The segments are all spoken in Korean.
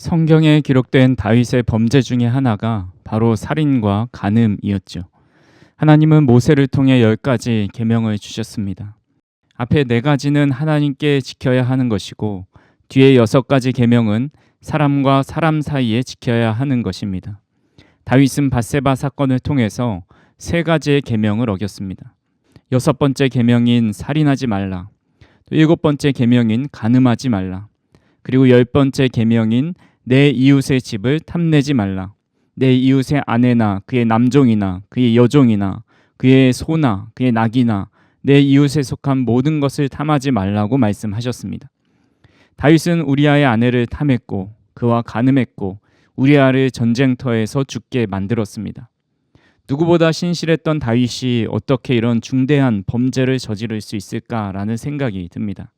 성경에 기록된 다윗의 범죄 중에 하나가 바로 살인과 간음이었죠. 하나님은 모세를 통해 10가지 계명을 주셨습니다. 앞에 4가지는 하나님께 지켜야 하는 것이고 뒤에 6가지 계명은 사람과 사람 사이에 지켜야 하는 것입니다. 다윗은 밧세바 사건을 통해서 3가지의 계명을 어겼습니다. 6번째 계명인 살인하지 말라, 또 7번째 계명인 간음하지 말라, 그리고 10번째 계명인 내 이웃의 집을 탐내지 말라, 내 이웃의 아내나 그의 남종이나 그의 여종이나 그의 소나 그의 낙이나 내 이웃에 속한 모든 것을 탐하지 말라고 말씀하셨습니다. 다윗은 우리아의 아내를 탐했고 그와 간음했고 우리아를 전쟁터에서 죽게 만들었습니다. 누구보다 신실했던 다윗이 어떻게 이런 중대한 범죄를 저지를 수 있을까라는 생각이 듭니다.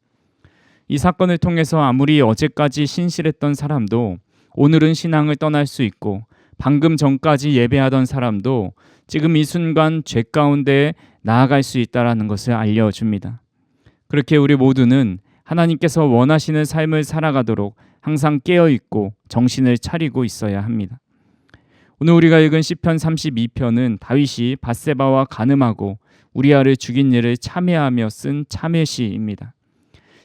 이 사건을 통해서 아무리 어제까지 신실했던 사람도 오늘은 신앙을 떠날 수 있고, 방금 전까지 예배하던 사람도 지금 이 순간 죄 가운데 나아갈 수 있다는 것을 알려줍니다. 그렇게 우리 모두는 하나님께서 원하시는 삶을 살아가도록 항상 깨어있고 정신을 차리고 있어야 합니다. 오늘 우리가 읽은 시편 32편은 다윗이 밧세바와 간음하고 우리아를 죽인 일을 참회하며 쓴 참회시입니다.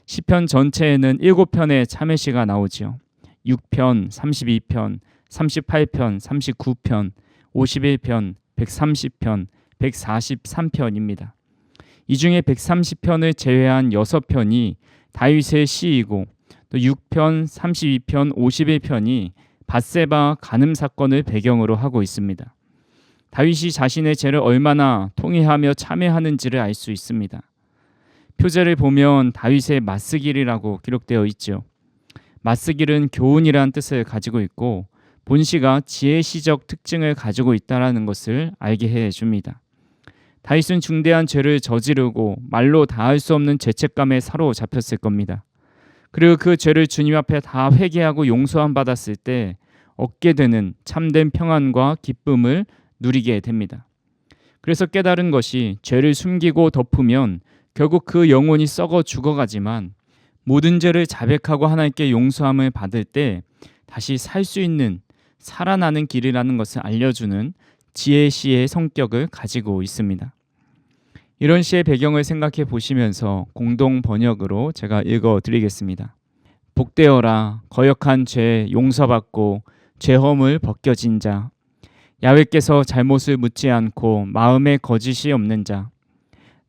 시편 전체에는 7편의 참회시가 나오지요. 6편, 32편, 38편, 39편, 51편, 130편, 143편입니다. 이 중에 130편을 제외한 6편이 다윗의 시이고 또 6편, 32편, 51편이 밧세바 간음 사건을 배경으로 하고 있습니다. 다윗이 자신의 죄를 얼마나 통회하며 참회하는지를 알 수 있습니다. 표제를 보면 다윗의 맞쓰길이라고 기록되어 있죠. 맞쓰길은 교훈이라는 뜻을 가지고 있고 본시가 지혜시적 특징을 가지고 있다는 것을 알게 해줍니다. 다윗은 중대한 죄를 저지르고 말로 다할 수 없는 죄책감에 사로잡혔을 겁니다. 그리고 그 죄를 주님 앞에 다 회개하고 용서함 받았을 때 얻게 되는 참된 평안과 기쁨을 누리게 됩니다. 그래서 깨달은 것이 죄를 숨기고 덮으면 결국 그 영혼이 썩어 죽어가지만 모든 죄를 자백하고 하나님께 용서함을 받을 때 다시 살 수 있는 살아나는 길이라는 것을 알려주는 지혜시의 성격을 가지고 있습니다. 이런 시의 배경을 생각해 보시면서 공동 번역으로 제가 읽어드리겠습니다. 복되어라 거역한 죄 용서받고 죄허물 벗겨진 자, 야훼께서 잘못을 묻지 않고 마음에 거짓이 없는 자,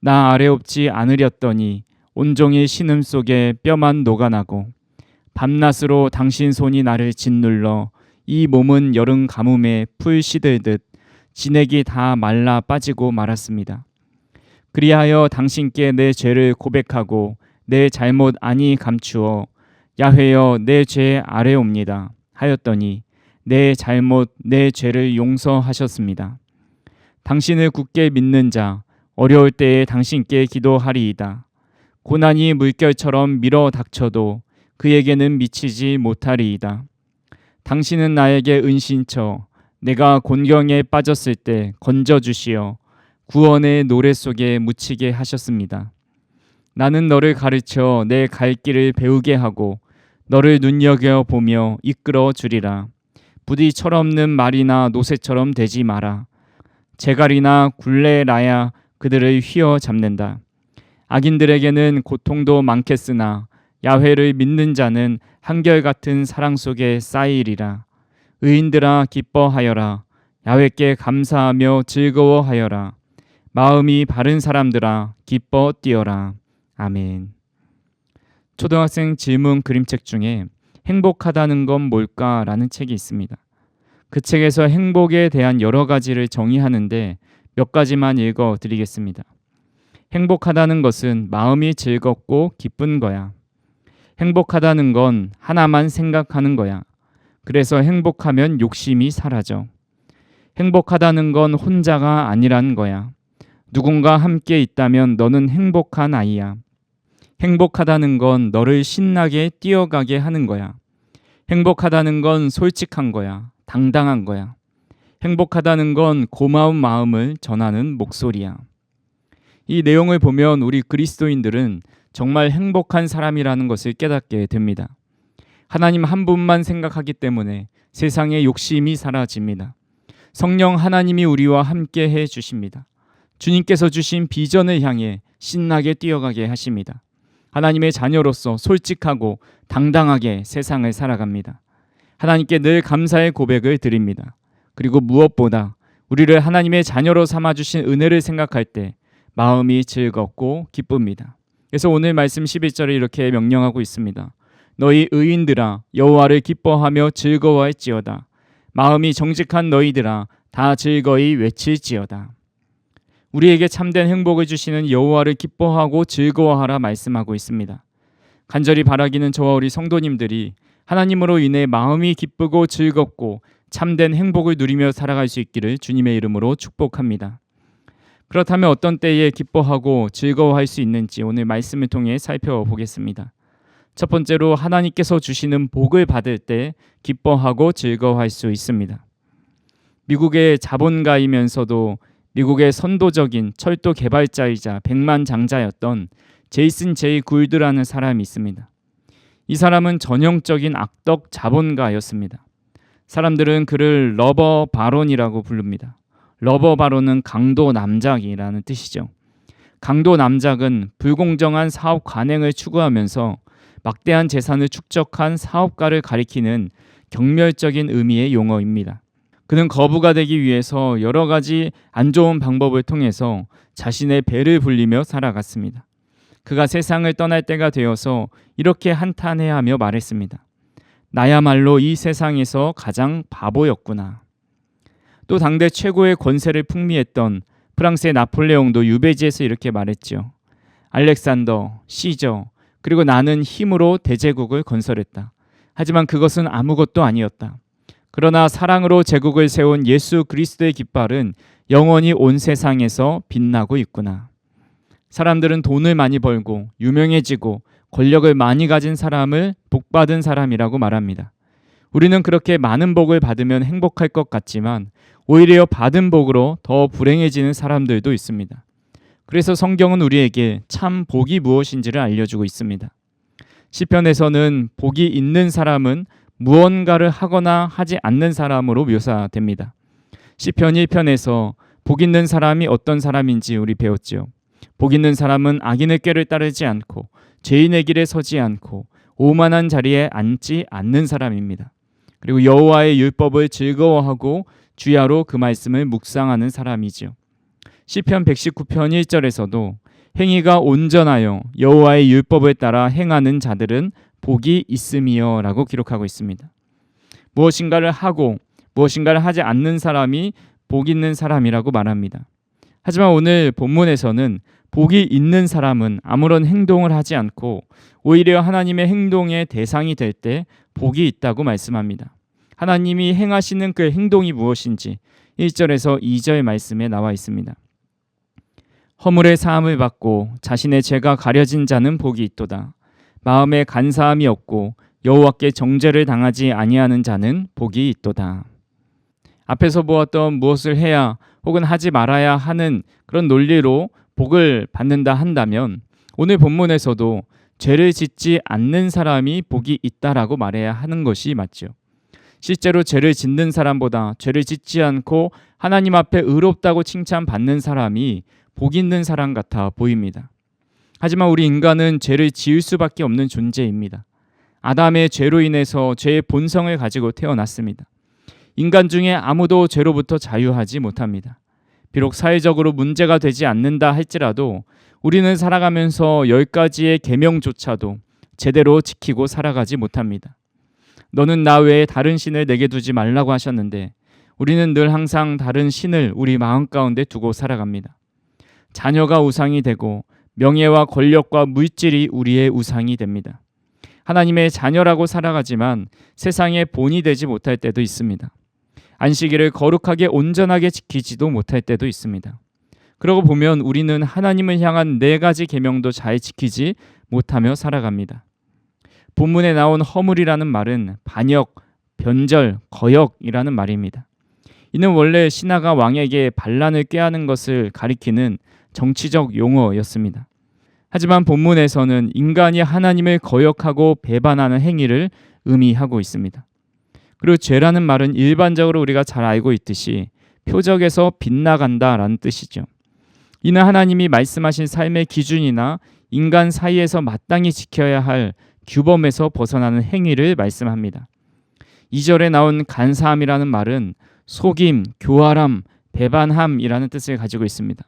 나 아래 없지 않으렸더니 온종일 신음 속에 뼈만 녹아나고 밤낮으로 당신 손이 나를 짓눌러 이 몸은 여름 가뭄에 풀 시들듯 진액이 다 말라 빠지고 말았습니다. 그리하여 당신께 내 죄를 고백하고 내 잘못 아니 감추어 야훼여 내 죄 아래옵니다 하였더니 내 잘못 내 죄를 용서하셨습니다. 당신을 굳게 믿는 자 어려울 때에 당신께 기도하리이다. 고난이 물결처럼 밀어 닥쳐도 그에게는 미치지 못하리이다. 당신은 나에게 은신처 내가 곤경에 빠졌을 때 건져주시어 구원의 노래 속에 묻히게 하셨습니다. 나는 너를 가르쳐 내 갈 길을 배우게 하고 너를 눈여겨보며 이끌어 주리라. 부디 철없는 말이나 노새처럼 되지 마라. 재갈이나 굴레라야 그들을 휘어잡는다. 악인들에게는 고통도 많겠으나 야훼를 믿는 자는 한결같은 사랑 속에 쌓이리라. 의인들아 기뻐하여라. 야훼께 감사하며 즐거워하여라. 마음이 바른 사람들아 기뻐 뛰어라. 아멘. 초등학생 질문 그림책 중에 행복하다는 건 뭘까라는 책이 있습니다. 그 책에서 행복에 대한 여러 가지를 정의하는데 몇 가지만 읽어드리겠습니다. 행복하다는 것은 마음이 즐겁고 기쁜 거야. 행복하다는 건 하나만 생각하는 거야. 그래서 행복하면 욕심이 사라져. 행복하다는 건 혼자가 아니라는 거야. 누군가 함께 있다면 너는 행복한 아이야. 행복하다는 건 너를 신나게 뛰어가게 하는 거야. 행복하다는 건 솔직한 거야. 당당한 거야. 행복하다는 건 고마운 마음을 전하는 목소리야. 이 내용을 보면 우리 그리스도인들은 정말 행복한 사람이라는 것을 깨닫게 됩니다. 하나님 한 분만 생각하기 때문에 세상의 욕심이 사라집니다. 성령 하나님이 우리와 함께 해 주십니다. 주님께서 주신 비전을 향해 신나게 뛰어가게 하십니다. 하나님의 자녀로서 솔직하고 당당하게 세상을 살아갑니다. 하나님께 늘 감사의 고백을 드립니다. 그리고 무엇보다 우리를 하나님의 자녀로 삼아주신 은혜를 생각할 때 마음이 즐겁고 기쁩니다. 그래서 오늘 말씀 11절에 이렇게 명령하고 있습니다. 너희 의인들아 여호와를 기뻐하며 즐거워할지어다. 마음이 정직한 너희들아 다 즐거이 외칠지어다. 우리에게 참된 행복을 주시는 여호와를 기뻐하고 즐거워하라 말씀하고 있습니다. 간절히 바라기는 저와 우리 성도님들이 하나님으로 인해 마음이 기쁘고 즐겁고 참된 행복을 누리며 살아갈 수 있기를 주님의 이름으로 축복합니다. 그렇다면 어떤 때에 기뻐하고 즐거워할 수 있는지 오늘 말씀을 통해 살펴보겠습니다. 첫 번째로 하나님께서 주시는 복을 받을 때 기뻐하고 즐거워할 수 있습니다. 미국의 자본가이면서도 미국의 선도적인 철도 개발자이자 백만장자였던 제이슨 제이 굴드라는 사람이 있습니다. 이 사람은 전형적인 악덕 자본가였습니다. 사람들은 그를 러버 바론이라고 부릅니다. 러버 바론은 강도 남작이라는 뜻이죠. 강도 남작은 불공정한 사업 관행을 추구하면서 막대한 재산을 축적한 사업가를 가리키는 경멸적인 의미의 용어입니다. 그는 거부가 되기 위해서 여러 가지 안 좋은 방법을 통해서 자신의 배를 불리며 살아갔습니다. 그가 세상을 떠날 때가 되어서 이렇게 한탄해하며 말했습니다. 나야말로 이 세상에서 가장 바보였구나. 또 당대 최고의 권세를 풍미했던 프랑스의 나폴레옹도 유배지에서 이렇게 말했죠. 알렉산더, 시저, 그리고 나는 힘으로 대제국을 건설했다. 하지만 그것은 아무것도 아니었다. 그러나 사랑으로 제국을 세운 예수 그리스도의 깃발은 영원히 온 세상에서 빛나고 있구나. 사람들은 돈을 많이 벌고 유명해지고 권력을 많이 가진 사람을 복받은 사람이라고 말합니다. 우리는 그렇게 많은 복을 받으면 행복할 것 같지만 오히려 받은 복으로 더 불행해지는 사람들도 있습니다. 그래서 성경은 우리에게 참 복이 무엇인지를 알려주고 있습니다. 시편에서는 복이 있는 사람은 무언가를 하거나 하지 않는 사람으로 묘사됩니다. 시편 1편에서 복 있는 사람이 어떤 사람인지 우리 배웠죠. 복 있는 사람은 악인의 꾀를 따르지 않고 죄인의 길에 서지 않고 오만한 자리에 앉지 않는 사람입니다. 그리고 여호와의 율법을 즐거워하고 주야로 그 말씀을 묵상하는 사람이죠. 시편 119편 1절에서도 행위가 온전하여 여호와의 율법을 따라 행하는 자들은 복이 있음이여 라고 기록하고 있습니다. 무엇인가를 하고 무엇인가를 하지 않는 사람이 복 있는 사람이라고 말합니다. 하지만 오늘 본문에서는 복이 있는 사람은 아무런 행동을 하지 않고 오히려 하나님의 행동의 대상이 될 때 복이 있다고 말씀합니다. 하나님이 행하시는 그 행동이 무엇인지 1절에서 2절 말씀에 나와 있습니다. 허물의 사함을 받고 자신의 죄가 가려진 자는 복이 있도다. 마음에 간사함이 없고 여호와께 정죄를 당하지 아니하는 자는 복이 있도다. 앞에서 보았던 무엇을 해야 혹은 하지 말아야 하는 그런 논리로 복을 받는다 한다면 오늘 본문에서도 죄를 짓지 않는 사람이 복이 있다라고 말해야 하는 것이 맞죠. 실제로 죄를 짓는 사람보다 죄를 짓지 않고 하나님 앞에 의롭다고 칭찬받는 사람이 복 있는 사람 같아 보입니다. 하지만 우리 인간은 죄를 지을 수밖에 없는 존재입니다. 아담의 죄로 인해서 죄의 본성을 가지고 태어났습니다. 인간 중에 아무도 죄로부터 자유하지 못합니다. 비록 사회적으로 문제가 되지 않는다 할지라도 우리는 살아가면서 10가지의 계명조차도 제대로 지키고 살아가지 못합니다. 너는 나 외에 다른 신을 내게 두지 말라고 하셨는데 우리는 늘 항상 다른 신을 우리 마음 가운데 두고 살아갑니다. 자녀가 우상이 되고 명예와 권력과 물질이 우리의 우상이 됩니다. 하나님의 자녀라고 살아가지만 세상의 본이 되지 못할 때도 있습니다. 안식일을 거룩하게 온전하게 지키지도 못할 때도 있습니다. 그러고 보면 우리는 하나님을 향한 4가지 계명도 잘 지키지 못하며 살아갑니다. 본문에 나온 허물이라는 말은 반역, 변절, 거역이라는 말입니다. 이는 원래 신하가 왕에게 반란을 꾀하는 것을 가리키는 정치적 용어였습니다. 하지만 본문에서는 인간이 하나님을 거역하고 배반하는 행위를 의미하고 있습니다. 그리고 죄라는 말은 일반적으로 우리가 잘 알고 있듯이 표적에서 빗나간다라는 뜻이죠. 이는 하나님이 말씀하신 삶의 기준이나 인간 사이에서 마땅히 지켜야 할 규범에서 벗어나는 행위를 말씀합니다. 2절에 나온 간사함이라는 말은 속임, 교활함, 배반함이라는 뜻을 가지고 있습니다.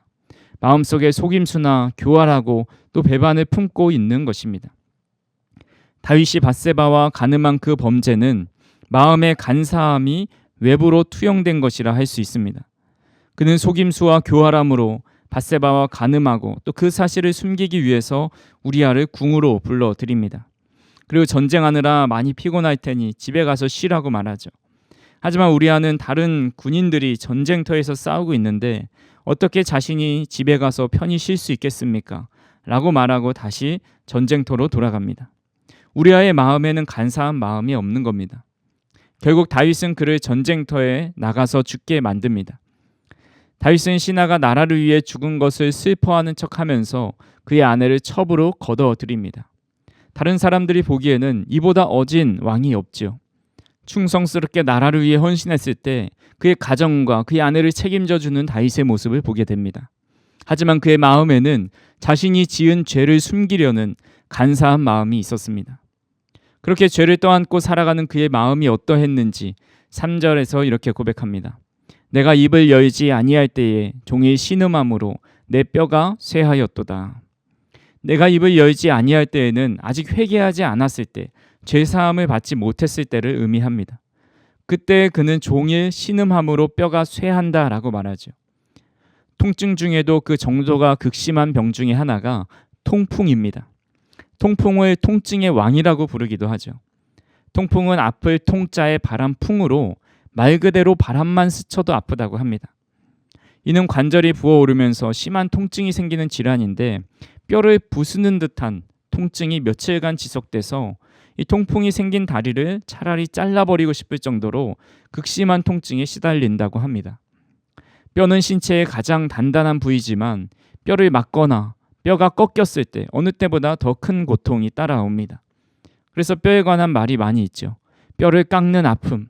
마음속에 속임수나 교활하고 또 배반을 품고 있는 것입니다. 다윗이 밧세바와 간음한 그 범죄는 마음의 간사함이 외부로 투영된 것이라 할 수 있습니다. 그는 속임수와 교활함으로 밧세바와 간음하고 또 그 사실을 숨기기 위해서 우리아를 궁으로 불러들입니다. 그리고 전쟁하느라 많이 피곤할 테니 집에 가서 쉬라고 말하죠. 하지만 우리아는 다른 군인들이 전쟁터에서 싸우고 있는데 어떻게 자신이 집에 가서 편히 쉴 수 있겠습니까? 라고 말하고 다시 전쟁터로 돌아갑니다. 우리아의 마음에는 간사한 마음이 없는 겁니다. 결국 다윗은 그를 전쟁터에 나가서 죽게 만듭니다. 다윗은 신하가 나라를 위해 죽은 것을 슬퍼하는 척하면서 그의 아내를 첩으로 거둬들입니다. 다른 사람들이 보기에는 이보다 어진 왕이 없지요. 충성스럽게 나라를 위해 헌신했을 때 그의 가정과 그의 아내를 책임져주는 다윗의 모습을 보게 됩니다. 하지만 그의 마음에는 자신이 지은 죄를 숨기려는 간사한 마음이 있었습니다. 그렇게 죄를 떠안고 살아가는 그의 마음이 어떠했는지 3절에서 이렇게 고백합니다. 내가 입을 열지 아니할 때에 종일 신음함으로 내 뼈가 쇠하였도다. 내가 입을 열지 아니할 때에는 아직 회개하지 않았을 때, 죄사함을 받지 못했을 때를 의미합니다. 그때 그는 종일 신음함으로 뼈가 쇠한다라고 말하죠. 통증 중에도 그 정도가 극심한 병 중에 하나가 통풍입니다. 통풍을 통증의 왕이라고 부르기도 하죠. 통풍은 앞을 통자의 바람풍으로 말 그대로 바람만 스쳐도 아프다고 합니다. 이는 관절이 부어오르면서 심한 통증이 생기는 질환인데 뼈를 부수는 듯한 통증이 며칠간 지속돼서 이 통풍이 생긴 다리를 차라리 잘라버리고 싶을 정도로 극심한 통증에 시달린다고 합니다. 뼈는 신체의 가장 단단한 부위지만 뼈를 맞거나 뼈가 꺾였을 때 어느 때보다 더 큰 고통이 따라옵니다. 그래서 뼈에 관한 말이 많이 있죠. 뼈를 깎는 아픔,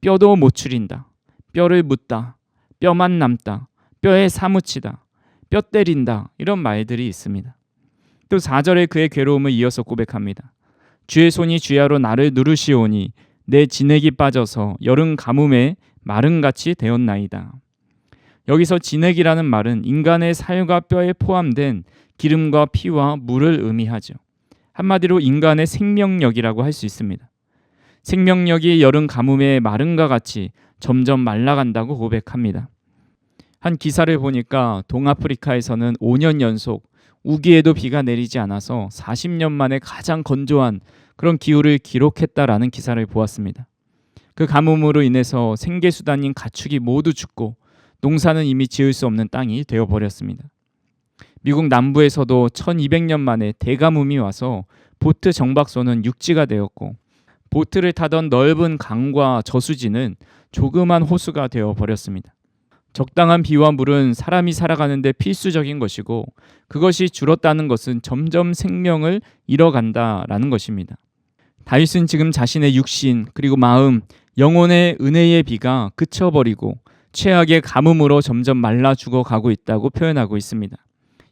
뼈도 못 추린다, 뼈를 묻다, 뼈만 남다, 뼈에 사무치다, 뼈 때린다, 이런 말들이 있습니다. 또 4절에 그의 괴로움을 이어서 고백합니다. 주의 손이 주야로 나를 누르시오니 내 진액이 빠져서 여름 가뭄에 마른같이 되었나이다. 여기서 진액이라는 말은 인간의 살과 뼈에 포함된 기름과 피와 물을 의미하죠. 한마디로 인간의 생명력이라고 할 수 있습니다. 생명력이 여름 가뭄에 마른과 같이 점점 말라간다고 고백합니다. 한 기사를 보니까 동아프리카에서는 5년 연속 우기에도 비가 내리지 않아서 40년 만에 가장 건조한 그런 기후를 기록했다라는 기사를 보았습니다. 그 가뭄으로 인해서 생계수단인 가축이 모두 죽고 농사는 이미 지을 수 없는 땅이 되어버렸습니다. 미국 남부에서도 1200년 만에 대가뭄이 와서 보트 정박소는 육지가 되었고 보트를 타던 넓은 강과 저수지는 조그만 호수가 되어버렸습니다. 적당한 비와 물은 사람이 살아가는데 필수적인 것이고 그것이 줄었다는 것은 점점 생명을 잃어간다라는 것입니다. 다윗은 지금 자신의 육신 그리고 마음, 영혼의 은혜의 비가 그쳐버리고 최악의 가뭄으로 점점 말라 죽어가고 있다고 표현하고 있습니다.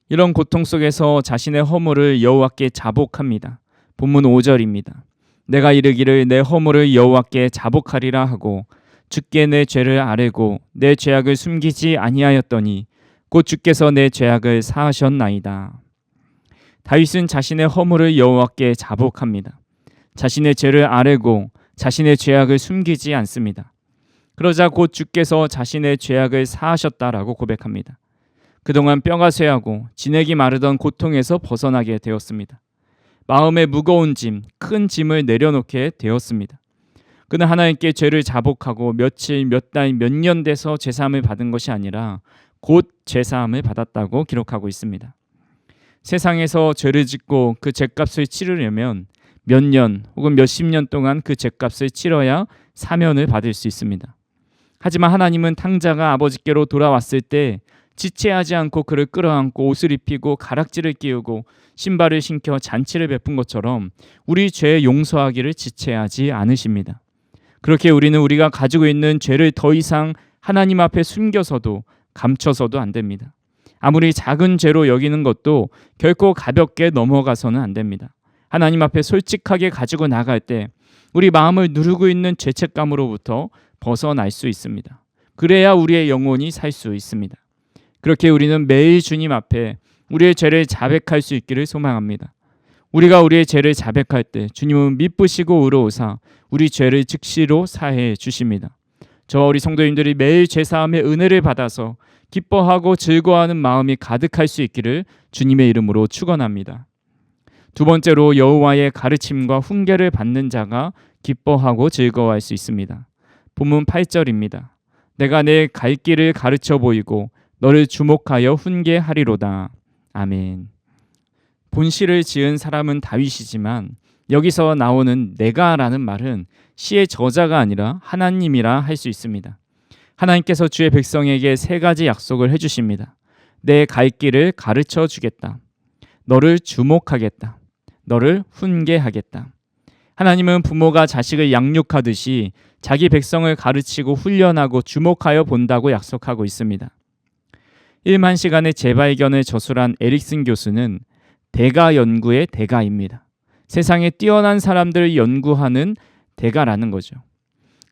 이런 고통 속에서 자신의 허물을 여호와께 자복합니다. 본문 5절입니다. 내가 이르기를 내 허물을 여호와께 자복하리라 하고 주께 내 죄를 아뢰고 내 죄악을 숨기지 아니하였더니 곧 주께서 내 죄악을 사하셨나이다. 다윗은 자신의 허물을 여호와께 자복합니다. 자신의 죄를 아뢰고 자신의 죄악을 숨기지 않습니다. 그러자 곧 주께서 자신의 죄악을 사하셨다라고 고백합니다. 그동안 뼈가 쇠하고 진액이 마르던 고통에서 벗어나게 되었습니다. 마음의 무거운 짐, 큰 짐을 내려놓게 되었습니다. 그는 하나님께 죄를 자복하고 며칠, 몇 달, 몇 년 돼서 제사함을 받은 것이 아니라 곧 제사함을 받았다고 기록하고 있습니다. 세상에서 죄를 짓고 그 죄값을 치르려면 몇 년 혹은 몇십 년 동안 그 죄값을 치러야 사면을 받을 수 있습니다. 하지만 하나님은 탕자가 아버지께로 돌아왔을 때 지체하지 않고 그를 끌어안고 옷을 입히고 가락지를 끼우고 신발을 신겨 잔치를 베푼 것처럼 우리 죄 용서하기를 지체하지 않으십니다. 그렇게 우리는 우리가 가지고 있는 죄를 더 이상 하나님 앞에 숨겨서도 감춰서도 안 됩니다. 아무리 작은 죄로 여기는 것도 결코 가볍게 넘어가서는 안 됩니다. 하나님 앞에 솔직하게 가지고 나갈 때 우리 마음을 누르고 있는 죄책감으로부터 벗어날 수 있습니다. 그래야 우리의 영혼이 살 수 있습니다. 그렇게 우리는 매일 주님 앞에 우리의 죄를 자백할 수 있기를 소망합니다. 우리가 우리의 죄를 자백할 때 주님은 미쁘시고 의로우사 우리 죄를 즉시로 사해 주십니다. 저와 우리 성도님들이 매일 죄사함의 은혜를 받아서 기뻐하고 즐거워하는 마음이 가득할 수 있기를 주님의 이름으로 축원합니다. 두 번째로 여호와의 가르침과 훈계를 받는 자가 기뻐하고 즐거워할 수 있습니다. 본문 8절입니다. 내가 내 갈 길을 가르쳐 보이고 너를 주목하여 훈계하리로다. 아멘. 본시를 지은 사람은 다윗이지만 여기서 나오는 내가라는 말은 시의 저자가 아니라 하나님이라 할 수 있습니다. 하나님께서 주의 백성에게 세 가지 약속을 해주십니다. 내 갈 길을 가르쳐 주겠다. 너를 주목하겠다. 너를 훈계하겠다. 하나님은 부모가 자식을 양육하듯이 자기 백성을 가르치고 훈련하고 주목하여 본다고 약속하고 있습니다. 1만 시간의 재발견을 저술한 에릭슨 교수는 대가 연구의 대가입니다. 세상에 뛰어난 사람들을 연구하는 대가라는 거죠.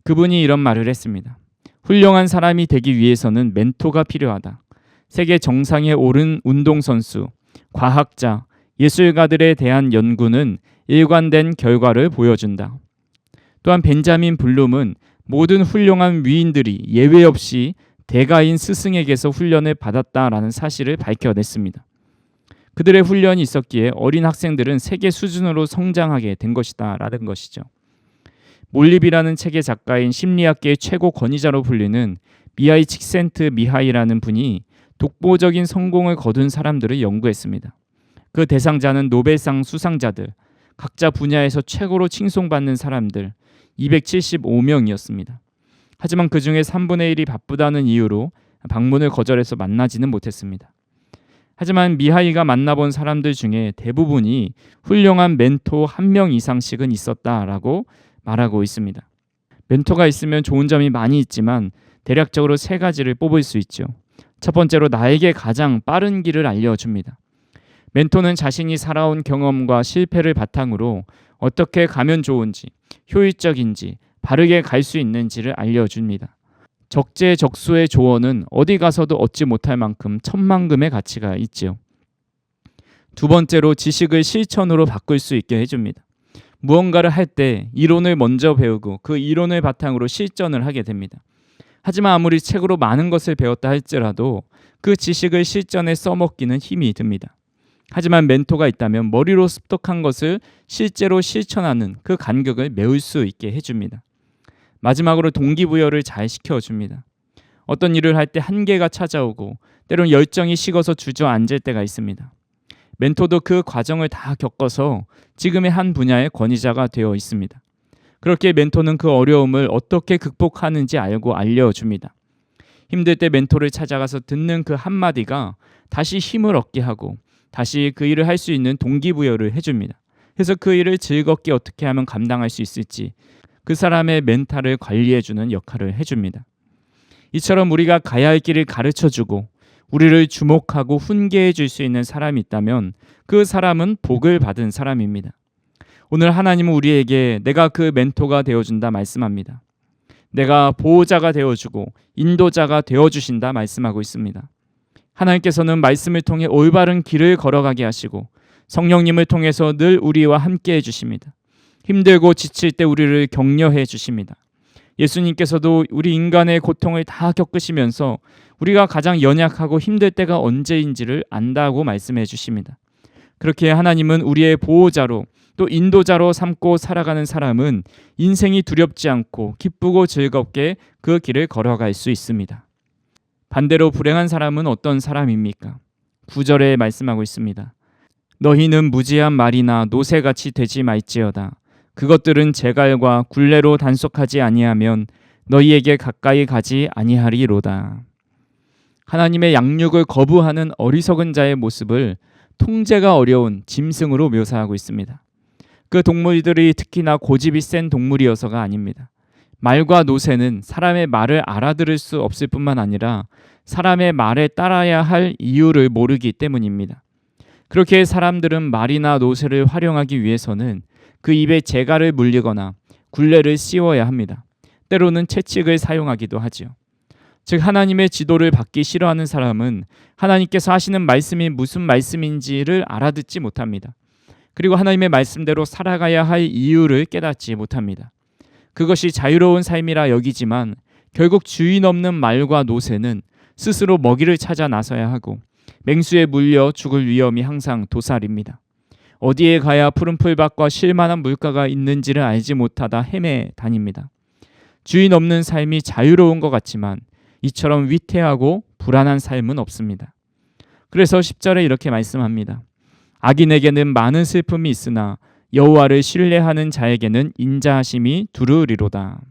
그분이 이런 말을 했습니다. 훌륭한 사람이 되기 위해서는 멘토가 필요하다. 세계 정상에 오른 운동선수, 과학자, 예술가들에 대한 연구는 일관된 결과를 보여준다. 또한 벤자민 블룸은 모든 훌륭한 위인들이 예외 없이 대가인 스승에게서 훈련을 받았다라는 사실을 밝혀냈습니다. 그들의 훈련이 있었기에 어린 학생들은 세계 수준으로 성장하게 된 것이다 라는 것이죠. 몰립이라는 책의 작가인 심리학계의 최고 권위자로 불리는 미하이 칙센트미하이라는 분이 독보적인 성공을 거둔 사람들을 연구했습니다. 그 대상자는 노벨상 수상자들, 각자 분야에서 최고로 칭송받는 사람들 275명이었습니다. 하지만 그 중에 3분의 1이 바쁘다는 이유로 방문을 거절해서 만나지는 못했습니다. 하지만 미하이가 만나본 사람들 중에 대부분이 훌륭한 멘토 1명 이상씩은 있었다라고 말하고 있습니다. 멘토가 있으면 좋은 점이 많이 있지만 대략적으로 세 가지를 뽑을 수 있죠. 첫 번째로 나에게 가장 빠른 길을 알려줍니다. 멘토는 자신이 살아온 경험과 실패를 바탕으로 어떻게 가면 좋은지, 효율적인지, 바르게 갈 수 있는지를 알려줍니다. 적재적소의 조언은 어디 가서도 얻지 못할 만큼 천만금의 가치가 있지요. 두 번째로 지식을 실천으로 바꿀 수 있게 해줍니다. 무언가를 할 때 이론을 먼저 배우고 그 이론을 바탕으로 실전을 하게 됩니다. 하지만 아무리 책으로 많은 것을 배웠다 할지라도 그 지식을 실전에 써먹기는 힘이 듭니다. 하지만 멘토가 있다면 머리로 습득한 것을 실제로 실천하는 그 간격을 메울 수 있게 해줍니다. 마지막으로 동기부여를 잘 시켜줍니다. 어떤 일을 할 때 한계가 찾아오고 때론 열정이 식어서 주저앉을 때가 있습니다. 멘토도 그 과정을 다 겪어서 지금의 한 분야의 권위자가 되어 있습니다. 그렇게 멘토는 그 어려움을 어떻게 극복하는지 알고 알려줍니다. 힘들 때 멘토를 찾아가서 듣는 그 한마디가 다시 힘을 얻게 하고 다시 그 일을 할 수 있는 동기부여를 해줍니다. 그래서 그 일을 즐겁게 어떻게 하면 감당할 수 있을지 그 사람의 멘탈을 관리해주는 역할을 해줍니다. 이처럼 우리가 가야 할 길을 가르쳐주고 우리를 주목하고 훈계해 줄 수 있는 사람이 있다면 그 사람은 복을 받은 사람입니다. 오늘 하나님은 우리에게 내가 그 멘토가 되어준다 말씀합니다. 내가 보호자가 되어주고 인도자가 되어주신다 말씀하고 있습니다. 하나님께서는 말씀을 통해 올바른 길을 걸어가게 하시고 성령님을 통해서 늘 우리와 함께 해주십니다. 힘들고 지칠 때 우리를 격려해 주십니다. 예수님께서도 우리 인간의 고통을 다 겪으시면서 우리가 가장 연약하고 힘들 때가 언제인지를 안다고 말씀해 주십니다. 그렇게 하나님은 우리의 보호자로 또 인도자로 삼고 살아가는 사람은 인생이 두렵지 않고 기쁘고 즐겁게 그 길을 걸어갈 수 있습니다. 반대로 불행한 사람은 어떤 사람입니까? 9절에 말씀하고 있습니다. 너희는 무지한 말이나 노새같이 되지 말지어다. 그것들은 재갈과 굴레로 단속하지 아니하면 너희에게 가까이 가지 아니하리로다. 하나님의 양육을 거부하는 어리석은 자의 모습을 통제가 어려운 짐승으로 묘사하고 있습니다. 그 동물들이 특히나 고집이 센 동물이어서가 아닙니다. 말과 노새는 사람의 말을 알아들을 수 없을 뿐만 아니라 사람의 말에 따라야 할 이유를 모르기 때문입니다. 그렇게 사람들은 말이나 노새를 활용하기 위해서는 그 입에 재갈을 물리거나 굴레를 씌워야 합니다. 때로는 채찍을 사용하기도 하지요. 즉 하나님의 지도를 받기 싫어하는 사람은 하나님께서 하시는 말씀이 무슨 말씀인지를 알아듣지 못합니다. 그리고 하나님의 말씀대로 살아가야 할 이유를 깨닫지 못합니다. 그것이 자유로운 삶이라 여기지만 결국 주인 없는 말과 노새는 스스로 먹이를 찾아 나서야 하고 맹수에 물려 죽을 위험이 항상 도살입니다. 어디에 가야 푸른 풀밭과 쉴만한 물가가 있는지를 알지 못하다 헤매 다닙니다. 주인 없는 삶이 자유로운 것 같지만 이처럼 위태하고 불안한 삶은 없습니다. 그래서 10절에 이렇게 말씀합니다. 악인에게는 많은 슬픔이 있으나 여호와를 신뢰하는 자에게는 인자하심이 두루리로다.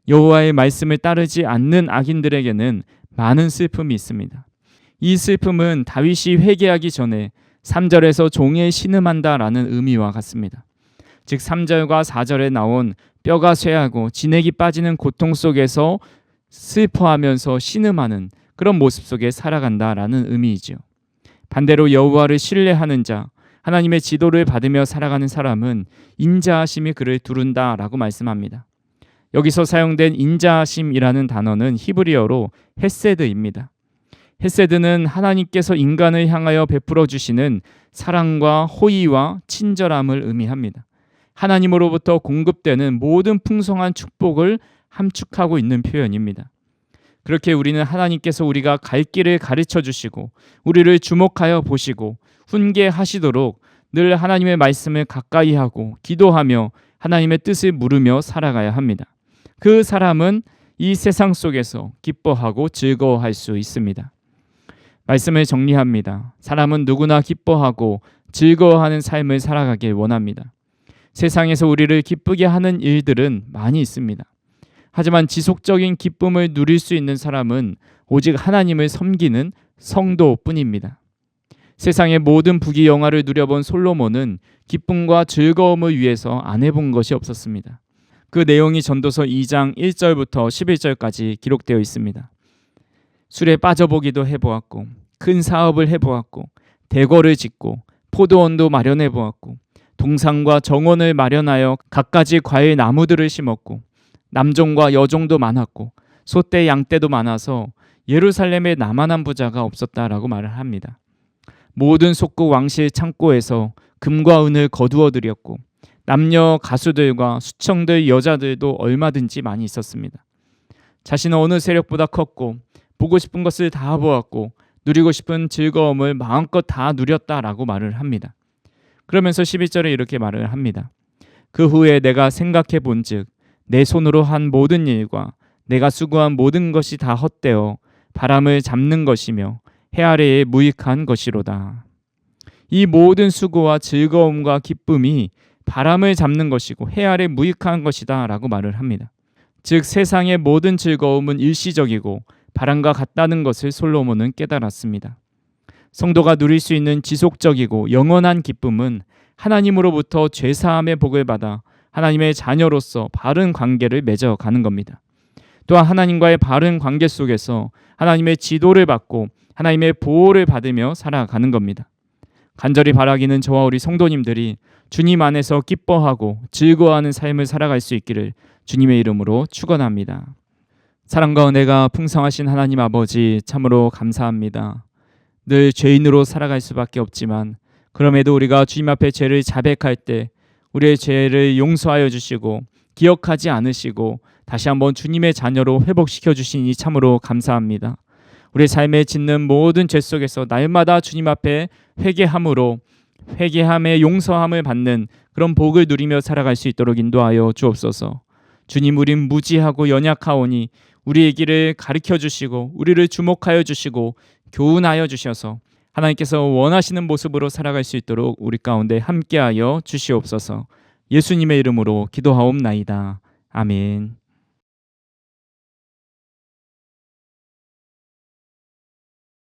여호와의 말씀을 따르지 않는 악인들에게는 많은 슬픔이 있습니다. 이 슬픔은 다윗이 회개하기 전에 3절에서 종에 신음한다라는 의미와 같습니다. 즉 3절과 4절에 나온 뼈가 쇠하고 진액이 빠지는 고통 속에서 슬퍼하면서 신음하는 그런 모습 속에 살아간다라는 의미이죠. 반대로 여호와를 신뢰하는 자, 하나님의 지도를 받으며 살아가는 사람은 인자하심이 그를 두른다라고 말씀합니다. 여기서 사용된 인자하심이라는 단어는 히브리어로 헤세드입니다. 헤세드는 하나님께서 인간을 향하여 베풀어 주시는 사랑과 호의와 친절함을 의미합니다. 하나님으로부터 공급되는 모든 풍성한 축복을 함축하고 있는 표현입니다. 그렇게 우리는 하나님께서 우리가 갈 길을 가르쳐 주시고 우리를 주목하여 보시고 훈계하시도록 늘 하나님의 말씀을 가까이 하고 기도하며 하나님의 뜻을 물으며 살아가야 합니다. 그 사람은 이 세상 속에서 기뻐하고 즐거워할 수 있습니다. 말씀을 정리합니다. 사람은 누구나 기뻐하고 즐거워하는 삶을 살아가길 원합니다. 세상에서 우리를 기쁘게 하는 일들은 많이 있습니다. 하지만 지속적인 기쁨을 누릴 수 있는 사람은 오직 하나님을 섬기는 성도뿐입니다. 세상의 모든 부귀영화를 누려본 솔로몬은 기쁨과 즐거움을 위해서 안 해본 것이 없었습니다. 그 내용이 전도서 2장 1절부터 11절까지 기록되어 있습니다. 술에 빠져보기도 해보았고 큰 사업을 해보았고 대궐을 짓고 포도원도 마련해보았고 동산과 정원을 마련하여 갖가지 과일 나무들을 심었고 남종과 여종도 많았고 소떼 양떼도 많아서 예루살렘에 나만한 부자가 없었다라고 말을 합니다. 모든 속국 왕실 창고에서 금과 은을 거두어 들였고 남녀 가수들과 수청들 여자들도 얼마든지 많이 있었습니다. 자신은 어느 세력보다 컸고 보고 싶은 것을 다 보았고 누리고 싶은 즐거움을 마음껏 다 누렸다라고 말을 합니다. 그러면서 11절에 이렇게 말을 합니다. 그 후에 내가 생각해 본즉 내 손으로 한 모든 일과 내가 수고한 모든 것이 다 헛되어 바람을 잡는 것이며 해 아래에 무익한 것이로다. 이 모든 수고와 즐거움과 기쁨이 바람을 잡는 것이고 해 아래 무익한 것이다 라고 말을 합니다. 즉 세상의 모든 즐거움은 일시적이고 바람과 같다는 것을 솔로몬은 깨달았습니다. 성도가 누릴 수 있는 지속적이고 영원한 기쁨은 하나님으로부터 죄사함의 복을 받아 하나님의 자녀로서 바른 관계를 맺어가는 겁니다. 또한 하나님과의 바른 관계 속에서 하나님의 지도를 받고 하나님의 보호를 받으며 살아가는 겁니다. 간절히 바라기는 저와 우리 성도님들이 주님 안에서 기뻐하고 즐거워하는 삶을 살아갈 수 있기를 주님의 이름으로 축원합니다. 사랑과 은혜가 풍성하신 하나님 아버지 참으로 감사합니다. 늘 죄인으로 살아갈 수밖에 없지만 그럼에도 우리가 주님 앞에 죄를 자백할 때 우리의 죄를 용서하여 주시고 기억하지 않으시고 다시 한번 주님의 자녀로 회복시켜 주시니 참으로 감사합니다. 우리 삶에 짓는 모든 죄 속에서 날마다 주님 앞에 회개함으로 회개함의 용서함을 받는 그런 복을 누리며 살아갈 수 있도록 인도하여 주옵소서. 주님, 우린 무지하고 연약하오니 우리의 길을 가르쳐 주시고 우리를 주목하여 주시고 교훈하여 주셔서 하나님께서 원하시는 모습으로 살아갈 수 있도록 우리 가운데 함께하여 주시옵소서. 예수님의 이름으로 기도하옵나이다. 아멘.